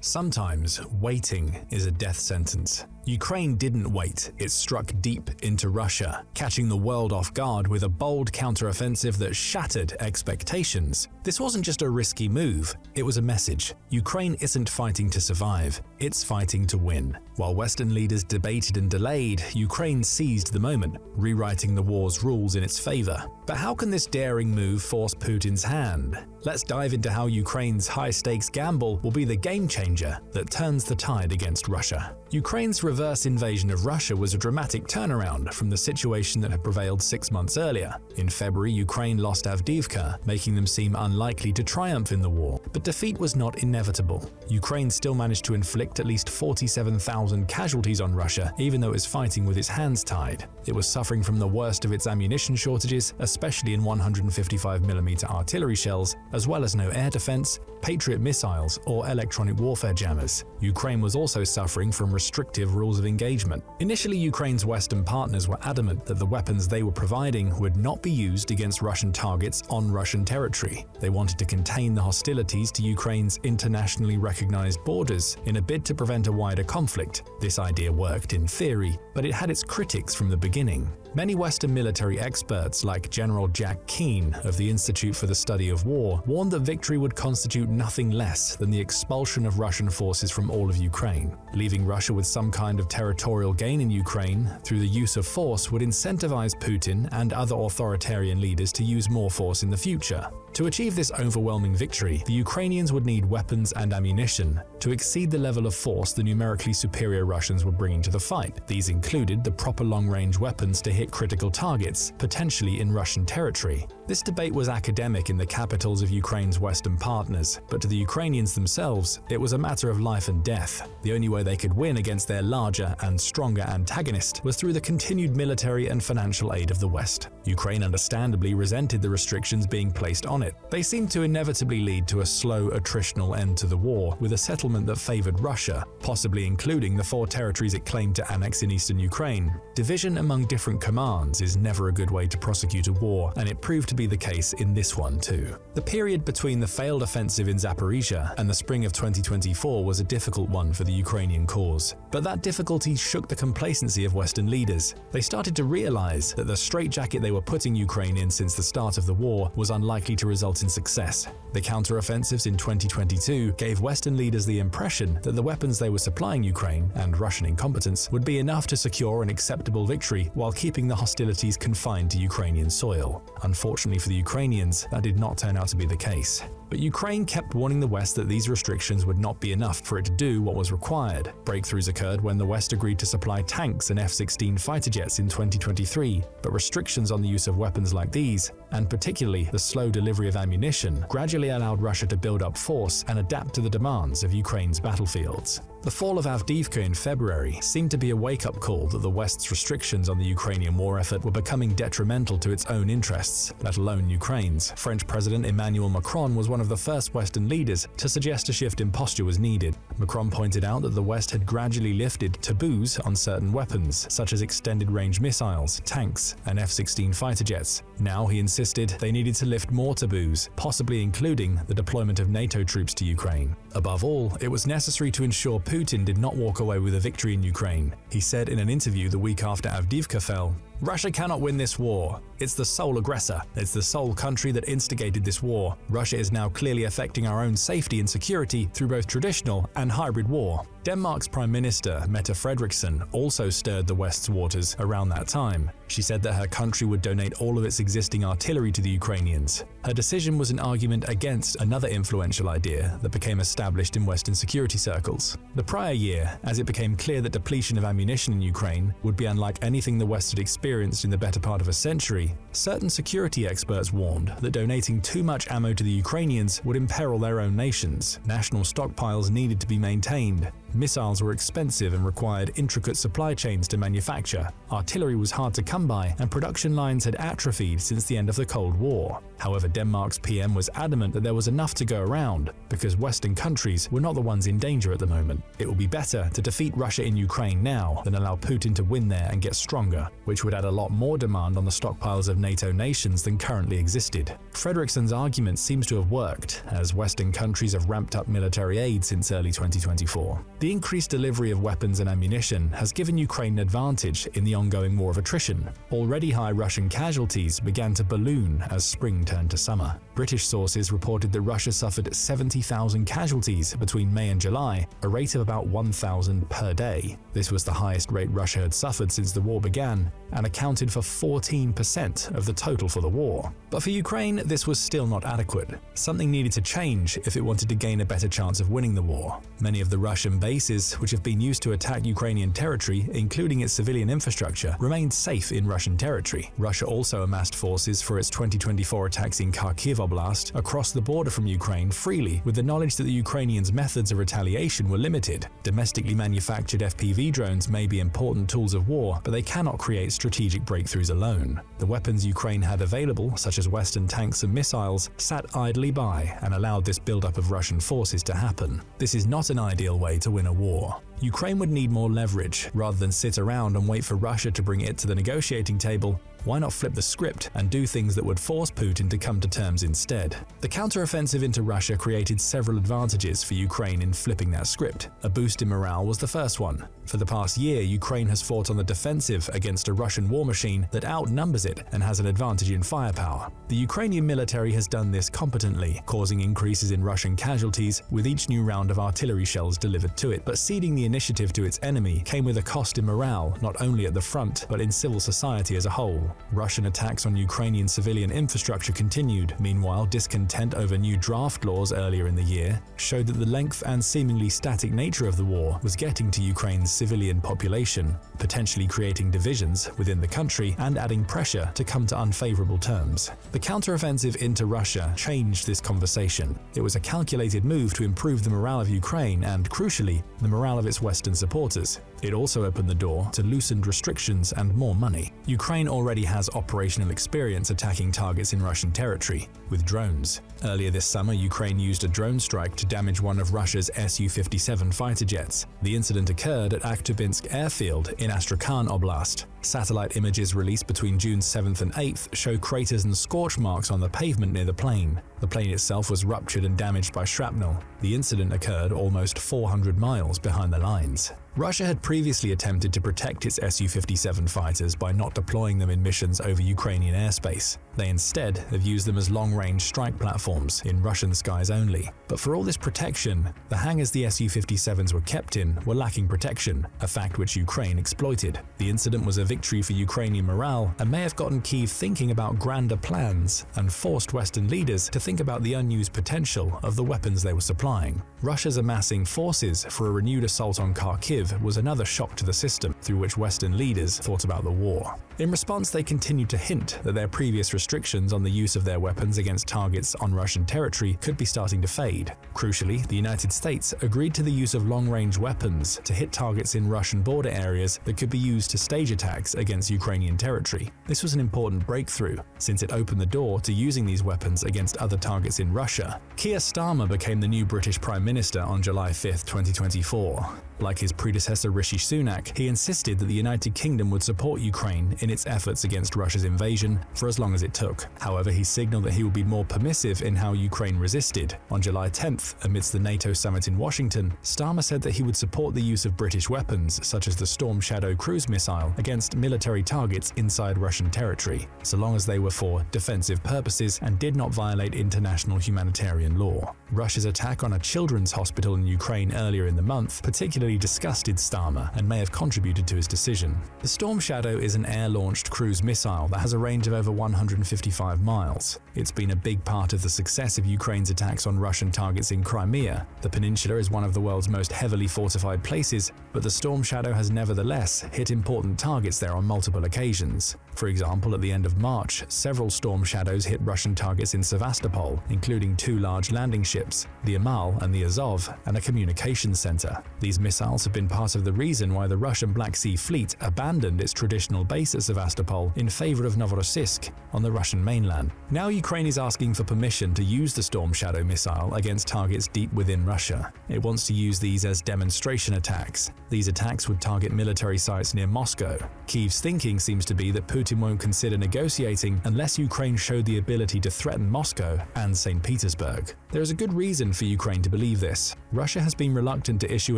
Sometimes waiting is a death sentence. Ukraine didn't wait, it struck deep into Russia, catching the world off guard with a bold counteroffensive that shattered expectations. This wasn't just a risky move, it was a message. Ukraine isn't fighting to survive, it's fighting to win. While Western leaders debated and delayed, Ukraine seized the moment, rewriting the war's rules in its favor. But how can this daring move force Putin's hand? Let's dive into how Ukraine's high-stakes gamble will be the game-changer that turns the tide against Russia. Ukraine's reverse invasion of Russia was a dramatic turnaround from the situation that had prevailed 6 months earlier. In February, Ukraine lost Avdiivka, making them seem unlikely to triumph in the war. But defeat was not inevitable. Ukraine still managed to inflict at least 47,000 casualties on Russia, even though it was fighting with its hands tied. It was suffering from the worst of its ammunition shortages, especially in 155mm artillery shells, as well as no air defense, Patriot missiles, or electronic warfare jammers. Ukraine was also suffering from restrictive rules of engagement. Initially, Ukraine's Western partners were adamant that the weapons they were providing would not be used against Russian targets on Russian territory. They wanted to contain the hostilities to Ukraine's internationally recognized borders in a bid to prevent a wider conflict. This idea worked in theory, but it had its critics from the beginning. Many Western military experts, like General Jack Keane of the Institute for the Study of War, warned that victory would constitute nothing less than the expulsion of Russian forces from all of Ukraine. Leaving Russia with some kind of territorial gain in Ukraine through the use of force would incentivize Putin and other authoritarian leaders to use more force in the future. To achieve this overwhelming victory, the Ukrainians would need weapons and ammunition to exceed the level of force the numerically superior Russians were bringing to the fight. These included the proper long-range weapons to hit critical targets, potentially in Russian territory. This debate was academic in the capitals of Ukraine's Western partners, but to the Ukrainians themselves, it was a matter of life and death. The only way they could win against their larger and stronger antagonist was through the continued military and financial aid of the West. Ukraine understandably resented the restrictions being placed on it. They seemed to inevitably lead to a slow, attritional end to the war, with a settlement that favored Russia, possibly including the 4 territories it claimed to annex in eastern Ukraine. Division among different commands is never a good way to prosecute a war, and it proved to be the case in this one too. The period between the failed offensive in Zaporizhzhia and the spring of 2024 was a difficult one for the Ukrainian cause. But that difficulty shook the complacency of Western leaders. They started to realize that the straitjacket they were putting Ukraine in since the start of the war was unlikely to result in success. The counteroffensives in 2022 gave Western leaders the impression that the weapons they were supplying Ukraine, and Russian incompetence, would be enough to secure an acceptable victory while keeping the hostilities confined to Ukrainian soil. Unfortunately for the Ukrainians, that did not turn out to be the case. But Ukraine kept warning the West that these restrictions would not be enough for it to do what was required. Breakthroughs occurred when the West agreed to supply tanks and F-16 fighter jets in 2023, but restrictions on the use of weapons like these, and particularly the slow delivery of ammunition, gradually allowed Russia to build up force and adapt to the demands of Ukraine's battlefields. The fall of Avdiivka in February seemed to be a wake-up call that the West's restrictions on the Ukrainian war effort were becoming detrimental to its own interests, let alone Ukraine's. French President Emmanuel Macron was one of the first Western leaders to suggest a shift in posture was needed. Macron pointed out that the West had gradually lifted taboos on certain weapons, such as extended-range missiles, tanks, and F-16 fighter jets. Now, he insisted, they needed to lift more taboos, possibly including the deployment of NATO troops to Ukraine. Above all, it was necessary to ensure Putin did not walk away with a victory in Ukraine. He said in an interview the week after Avdiivka fell, "Russia cannot win this war. It's the sole aggressor. It's the sole country that instigated this war. Russia is now clearly affecting our own safety and security through both traditional and hybrid war." Denmark's Prime Minister, Mette Frederiksen, also stirred the West's waters around that time. She said that her country would donate all of its existing artillery to the Ukrainians. Her decision was an argument against another influential idea that became established in Western security circles. The prior year, as it became clear that depletion of ammunition in Ukraine would be unlike anything the West had experienced in the better part of a century, certain security experts warned that donating too much ammo to the Ukrainians would imperil their own nations. National stockpiles needed to be maintained. Missiles were expensive and required intricate supply chains to manufacture. Artillery was hard to come by, and production lines had atrophied since the end of the Cold War. However, Denmark's PM was adamant that there was enough to go around, because Western countries were not the ones in danger at the moment. It would be better to defeat Russia in Ukraine now than allow Putin to win there and get stronger, which would add a lot more demand on the stockpiles of NATO nations than currently existed. Fredriksson's argument seems to have worked, as Western countries have ramped up military aid since early 2024. The increased delivery of weapons and ammunition has given Ukraine an advantage in the ongoing war of attrition. Already high Russian casualties began to balloon as spring turned to summer. British sources reported that Russia suffered 70,000 casualties between May and July, a rate of about 1,000 per day. This was the highest rate Russia had suffered since the war began, and accounted for 14% of the total for the war. But for Ukraine, this was still not adequate. Something needed to change if it wanted to gain a better chance of winning the war. Many of the Russian bases, which have been used to attack Ukrainian territory, including its civilian infrastructure, remained safe in Russian territory. Russia also amassed forces for its 2024 attacks in Kharkiv Oblast across the border from Ukraine freely, with the knowledge that the Ukrainians' methods of retaliation were limited. Domestically manufactured FPV drones may be important tools of war, but they cannot create strategic breakthroughs alone. The weapons Ukraine had available, such as Western tanks and missiles, sat idly by and allowed this buildup of Russian forces to happen. This is not an ideal way to win a war. Ukraine would need more leverage. Rather than sit around and wait for Russia to bring it to the negotiating table, why not flip the script and do things that would force Putin to come to terms instead? The counteroffensive into Russia created several advantages for Ukraine in flipping that script. A boost in morale was the first one. For the past year, Ukraine has fought on the defensive against a Russian war machine that outnumbers it and has an advantage in firepower. The Ukrainian military has done this competently, causing increases in Russian casualties with each new round of artillery shells delivered to it. But ceding the initiative to its enemy came with a cost in morale, not only at the front, but in civil society as a whole. Russian attacks on Ukrainian civilian infrastructure continued. Meanwhile, discontent over new draft laws earlier in the year showed that the length and seemingly static nature of the war was getting to Ukraine's civilian population, potentially creating divisions within the country and adding pressure to come to unfavorable terms. The counteroffensive into Russia changed this conversation. It was a calculated move to improve the morale of Ukraine and, crucially, the morale of its Western supporters. It also opened the door to loosened restrictions and more money. Ukraine already has operational experience attacking targets in Russian territory, with drones. Earlier this summer, Ukraine used a drone strike to damage one of Russia's Su-57 fighter jets. The incident occurred at Akhtubinsk airfield in Astrakhan Oblast. Satellite images released between June 7th and 8th show craters and scorch marks on the pavement near the plane. The plane itself was ruptured and damaged by shrapnel. The incident occurred almost 400 miles behind the lines. Russia had previously attempted to protect its Su-57 fighters by not deploying them in missions over Ukrainian airspace. They instead have used them as long-range strike platforms in Russian skies only. But for all this protection, the hangars the Su-57s were kept in were lacking protection, a fact which Ukraine exploited. The incident was a victory for Ukrainian morale and may have gotten Kyiv thinking about grander plans and forced Western leaders to think about the unused potential of the weapons they were supplying. Russia's amassing forces for a renewed assault on Kharkiv was another shock to the system through which Western leaders thought about the war. In response, they continued to hint that their previous restrictions on the use of their weapons against targets on Russian territory could be starting to fade. Crucially, the United States agreed to the use of long-range weapons to hit targets in Russian border areas that could be used to stage attacks against Ukrainian territory. This was an important breakthrough, since it opened the door to using these weapons against other targets in Russia. Keir Starmer became the new British Prime Minister on July 5, 2024. Like his predecessor Rishi Sunak, he insisted that the United Kingdom would support Ukraine in its efforts against Russia's invasion for as long as it took. However, he signaled that he would be more permissive in how Ukraine resisted. On July 10th, amidst the NATO summit in Washington, Starmer said that he would support the use of British weapons, such as the Storm Shadow cruise missile, against military targets inside Russian territory, so long as they were for defensive purposes and did not violate international humanitarian law. Russia's attack on a children's hospital in Ukraine earlier in the month particularly disgusted Starmer and may have contributed to his decision. The Storm Shadow is an air-launched cruise missile that has a range of over 155 miles. It's been a big part of the success of Ukraine's attacks on Russian targets in Crimea. The peninsula is one of the world's most heavily fortified places, but the Storm Shadow has nevertheless hit important targets there on multiple occasions. For example, at the end of March, several Storm Shadows hit Russian targets in Sevastopol, including 2 large landing ships, the Amal and the Azov, and a communications center. These missiles have been part of the reason why the Russian Black Sea Fleet abandoned its traditional base at Sevastopol in favor of Novorossiysk on the Russian mainland. Now Ukraine is asking for permission to use the Storm Shadow missile against targets deep within Russia. It wants to use these as demonstration attacks. These attacks would target military sites near Moscow. Kyiv's thinking seems to be that Putin won't consider negotiating unless Ukraine showed the ability to threaten Moscow and St. Petersburg. There is a good reason for Ukraine to believe this. Russia has been reluctant to issue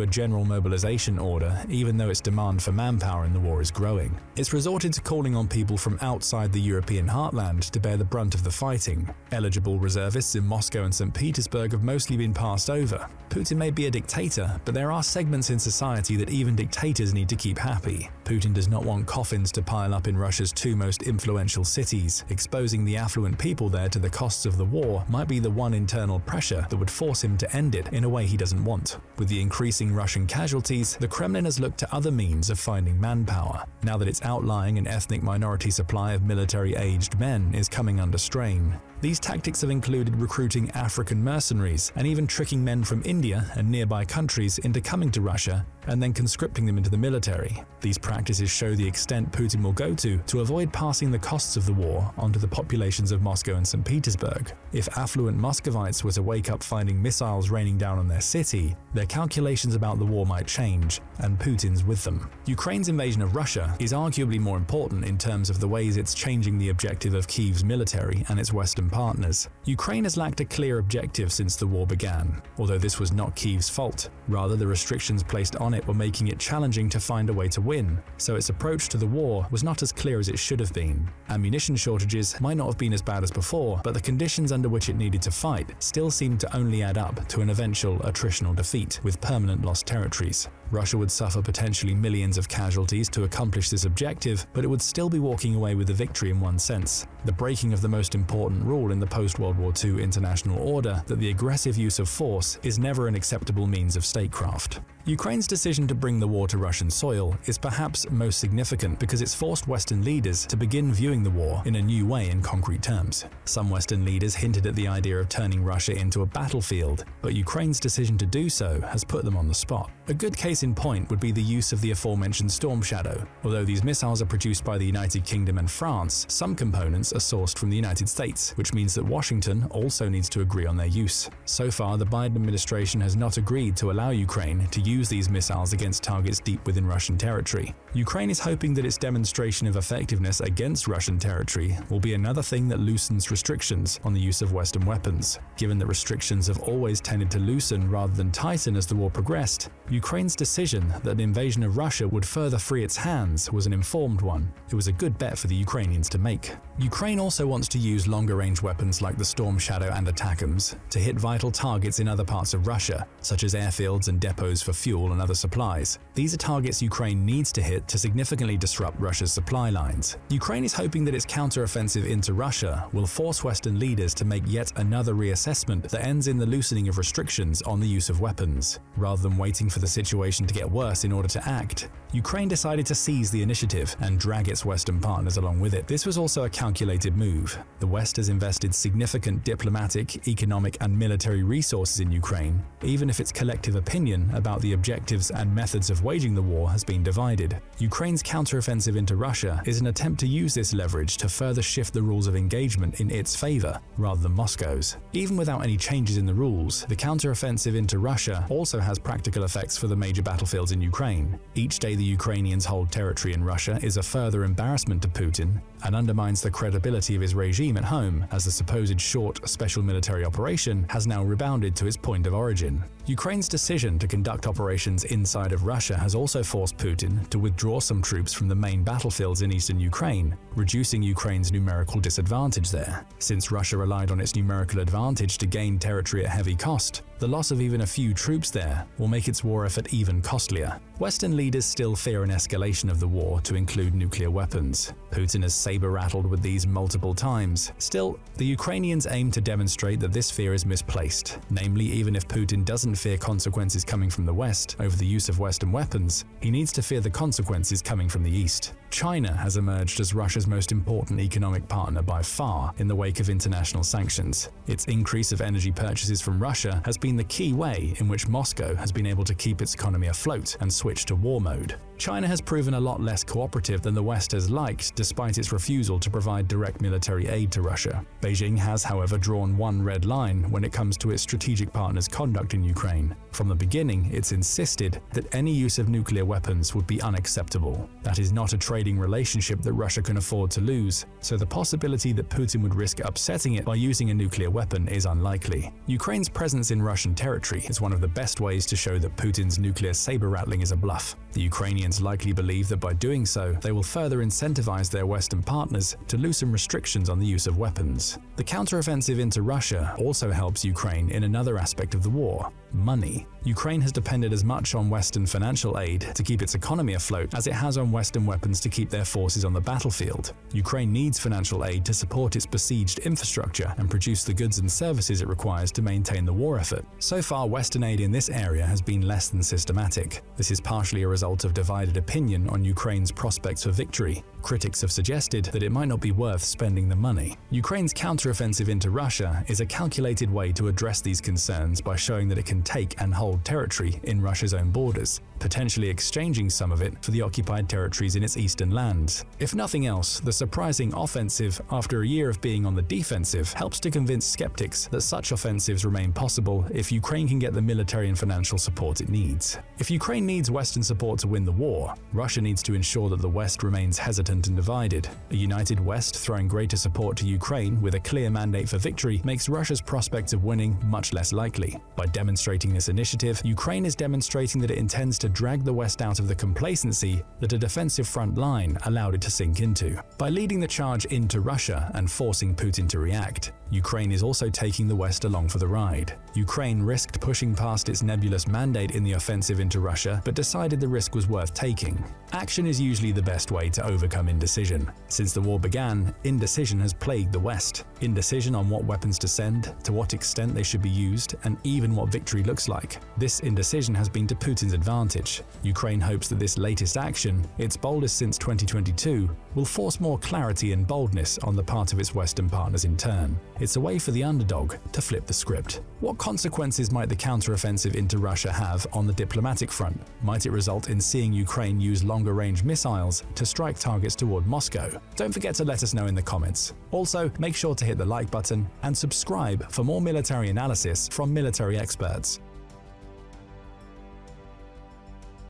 a general mobilization order, even though its demand for manpower in the war is growing. It's resorted to calling on people from outside the European heartland to bear the brunt of the fighting. Eligible reservists in Moscow and St. Petersburg have mostly been passed over. Putin may be a dictator, but there are segments in society that even dictators need to keep happy. Putin does not want coffins to pile up in Russia's two most influential cities. Exposing the affluent people there to the costs of the war might be the one internal pressure that would force him to end it in a way he doesn't want. With the increasing Russian casualties, the Kremlin has looked to other means of finding manpower, now that its outlying and ethnic minority supply of military-aged men is coming under strain. These tactics have included recruiting African mercenaries and even tricking men from India and nearby countries into coming to Russia and then conscripting them into the military. These practices show the extent Putin will go to avoid passing the costs of the war onto the populations of Moscow and St. Petersburg. If affluent Muscovites were to wake up finding missiles raining down on their city, their calculations about the war might change, and Putin's with them. Ukraine's invasion of Russia is arguably more important in terms of the ways it's changing the objective of Kyiv's military and its Western partners. Ukraine has lacked a clear objective since the war began, although this was not Kyiv's fault. Rather, the restrictions placed on it were making it challenging to find a way to win, so its approach to the war was not as clear as it should have been. Ammunition shortages might not have been as bad as before, but the conditions under which it needed to fight still seemed to only add up to an eventual attritional defeat, with permanent lost territories. Russia would suffer potentially millions of casualties to accomplish this objective, but it would still be walking away with a victory in one sense: the breaking of the most important rule in the post-World War II international order, that the aggressive use of force is never an acceptable means of statecraft. Ukraine's decision to bring the war to Russian soil is perhaps most significant because it's forced Western leaders to begin viewing the war in a new way in concrete terms. Some Western leaders hinted at the idea of turning Russia into a battlefield, but Ukraine's decision to do so has put them on the spot. A good case in point would be the use of the aforementioned Storm Shadow. Although these missiles are produced by the United Kingdom and France, some components are sourced from the United States, which means that Washington also needs to agree on their use. So far, the Biden administration has not agreed to allow Ukraine to use these missiles against targets deep within Russian territory. Ukraine is hoping that its demonstration of effectiveness against Russian territory will be another thing that loosens restrictions on the use of Western weapons. Given that restrictions have always tended to loosen rather than tighten as the war progressed, Ukraine's decision that an invasion of Russia would further free its hands was an informed one. It was a good bet for the Ukrainians to make. Ukraine also wants to use longer-range weapons like the Storm Shadow and ATACMS to hit vital targets in other parts of Russia, such as airfields and depots for fuel and other supplies. These are targets Ukraine needs to hit to significantly disrupt Russia's supply lines. Ukraine is hoping that its counter-offensive into Russia will force Western leaders to make yet another reassessment that ends in the loosening of restrictions on the use of weapons. Rather than waiting for the situation to get worse in order to act, Ukraine decided to seize the initiative and drag its Western partners along with it. This was also a calculated move. The West has invested significant diplomatic, economic, and military resources in Ukraine, even if its collective opinion about the objectives and methods of waging the war has been divided. Ukraine's counteroffensive into Russia is an attempt to use this leverage to further shift the rules of engagement in its favor, rather than Moscow's. Even without any changes in the rules, the counteroffensive into Russia also has practical effects for the major battlefields in Ukraine. Each day the Ukrainians hold territory in Russia is a further embarrassment to Putin and undermines the credibility of his regime at home, as the supposed short special military operation has now rebounded to its point of origin. Ukraine's decision to conduct operations inside of Russia has also forced Putin to withdraw some troops from the main battlefields in eastern Ukraine, reducing Ukraine's numerical disadvantage there. Since Russia relied on its numerical advantage to gain territory at heavy cost, the loss of even a few troops there will make its war effort even costlier. Western leaders still fear an escalation of the war to include nuclear weapons. Putin has saber-rattled with these multiple times. Still, the Ukrainians aim to demonstrate that this fear is misplaced. Namely, even if Putin doesn't fear consequences coming from the West over the use of Western weapons, he needs to fear the consequences coming from the East. China has emerged as Russia's most important economic partner by far in the wake of international sanctions. Its increase of energy purchases from Russia has been the key way in which Moscow has been able to keep its economy afloat and switch to war mode. China has proven a lot less cooperative than the West has liked, despite its refusal to provide direct military aid to Russia. Beijing has, however, drawn one red line when it comes to its strategic partner's conduct in Ukraine. From the beginning, it's insisted that any use of nuclear weapons would be unacceptable. That is not a trading relationship that Russia can afford to lose, so the possibility that Putin would risk upsetting it by using a nuclear weapon is unlikely. Ukraine's presence in Russian territory is one of the best ways to show that Putin's nuclear saber-rattling is a bluff. The Ukrainians likely believe that by doing so, they will further incentivize their Western partners to loosen restrictions on the use of weapons. The counteroffensive into Russia also helps Ukraine in another aspect of the war: money. Ukraine has depended as much on Western financial aid to keep its economy afloat as it has on Western weapons to keep their forces on the battlefield. Ukraine needs financial aid to support its besieged infrastructure and produce the goods and services it requires to maintain the war effort. So far, Western aid in this area has been less than systematic. This is partially a result of divided opinion on Ukraine's prospects for victory. Critics have suggested that it might not be worth spending the money. Ukraine's counteroffensive into Russia is a calculated way to address these concerns by showing that it can take and hold territory in Russia's own borders, potentially exchanging some of it for the occupied territories in its eastern lands. If nothing else, the surprising offensive after a year of being on the defensive helps to convince skeptics that such offensives remain possible if Ukraine can get the military and financial support it needs. If Ukraine needs Western support to win the war, Russia needs to ensure that the West remains hesitant and divided. A united West throwing greater support to Ukraine with a clear mandate for victory makes Russia's prospects of winning much less likely. By demonstrating this initiative, Ukraine is demonstrating that it intends to drag the West out of the complacency that a defensive front line allowed it to sink into. By leading the charge into Russia and forcing Putin to react, Ukraine is also taking the West along for the ride. Ukraine risked pushing past its nebulous mandate in the offensive into Russia, but decided the risk was worth taking. Action is usually the best way to overcome indecision. Since the war began, indecision has plagued the West. Indecision on what weapons to send, to what extent they should be used, and even what victory looks like. This indecision has been to Putin's advantage. Ukraine hopes that this latest action, its boldest since 2022, will force more clarity and boldness on the part of its Western partners in turn. It's a way for the underdog to flip the script. What consequences might the counteroffensive into Russia have on the diplomatic front? Might it result in seeing Ukraine use longer-range missiles to strike targets toward Moscow? Don't forget to let us know in the comments. Also, make sure to hit the like button and subscribe for more military analysis from military experts.